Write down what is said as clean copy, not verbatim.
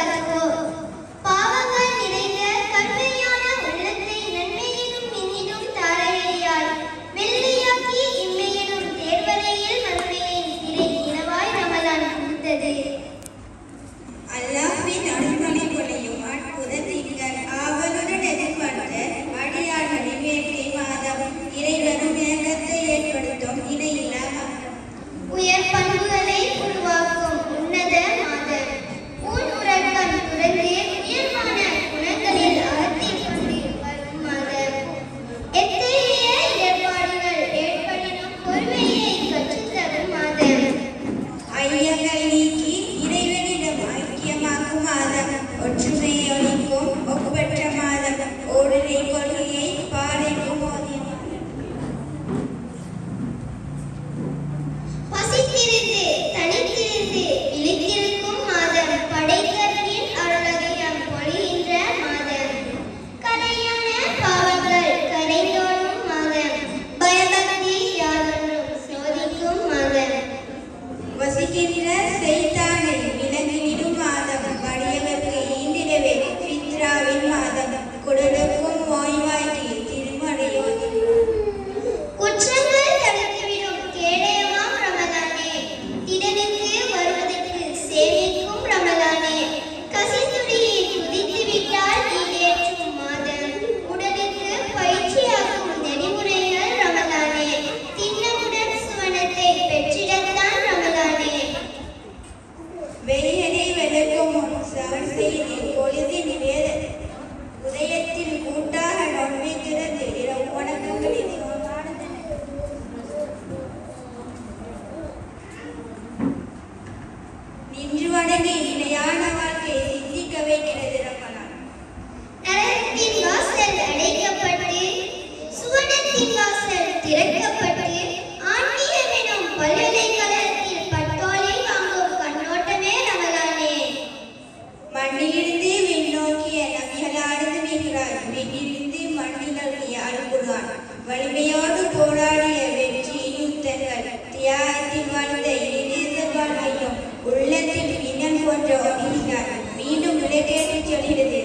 வாழ்த்துவோம். பாவங்கள் நிறைந்த கருணையான உள்ளத்தை நன்மையினும் மின்னிடும் தாரையால் வெள்ளையாக்கி இம்மையினும் தேர்வரையில் மறுமையின் திரை இனவாய் ரமலான் கொடுத்தது. அல்லாஹ்வின் அருள்மொழி பொழியும் அற்புத திங்கள் ஆவலுடன் எதிர்பார்த்த அடியார்களின் வேட்டை மாதம் இறைவனும் ஏகத்தை ஏற்படுத்தும் இணையில்லா உயர் பண்புகளை உருவாக்கும் உன்னத மாதம். ஊன் உறக்கம் துறந்து உயர்வான குணங்களில் அகத்தை கொண்டு வரும் மாதம். எத்தகைய இடர்பாடுகள் ஏற்படினும் பொறுமையை கற்றுத்தரும் மாதம். ஐயங்கள் நீக்கி இறைவனிடம் ஐக்கியமாக்கும் மாதம். ஒற்றுமையை ஒழிக்கும் ஒப்பற்ற மாதம். ஓரிரை கொள்கையை பாடைக்கும் ஓதிய பசித்திருந்து தனித்திருந்து விழித்திருக்கும் மாதம். படைத்தவனின் அருளகியம் பொழிகின்ற மாதம். கரையான பாவங்கள் கரைந்தோடும் மாதம். பயபக்தி யாதொன்றும் சோதிக்கும் மாதம். வசிக்கின்ற செய்தானை விலங்கிவிடும் மாதம். வறியவர்க்கு ஈந்திடவே ஃபித்ராவின் மாதம். குடலுக்கும் ஓய்வாய்க்கு திருமறையோதி குற்றங்கள் தடுத்துவிடும் கேடயமாம் ரமலானே. திடனுக்கு வருவதற்கு சேமிக்கும் ரமலானே. கசிந்துடியை குதித்துவிட்டால் ஈடேற்றும் மாதம். உடலுக்கு பயிற்சியாகும் நெறிமுறைகள் ரமலானே. திண்ணமுடன் சுவனத்தை பெற்றிடத்தான் ரமலானே. வெயிலை விளக்கும் சவன் செய்தி பொழுதின் வேத உதயத்தில் கூட்டாக நொன்மைக்கிறது இரவு வணக்கங்களில் நின்று வணங்கி நிலையான வாழ்க்கையை சிந்திக்க வைக்கிறது ரமலான். நரகத்தின் வாசல் அடைக்கப்பட்டு சுவனத்தின் வாசல் திறக்கப்பட்டு ஆன்மீகமெனும் பல்கலைக்கழகத்தில் பட்டோலை வாங்கும் கண்ணோட்டமே ரமலானே. மண்ணிலிருந்து விண்ணோக்கிய நபிகளானது மிகிறார். விண்ணிலிருந்து மண்ணிலகிய அல்குர்ஆன். வலிமையோடு போராடிய வெற்றி யுத்தங்கள். தியாகத்தில் வாழ்ந்த இணைந்த வாழ்வையும் உள்ளத்தில் மின்னல் போன்ற ஒளியினார் மீண்டும் விளக்கேற்றிச் சொல்கிறது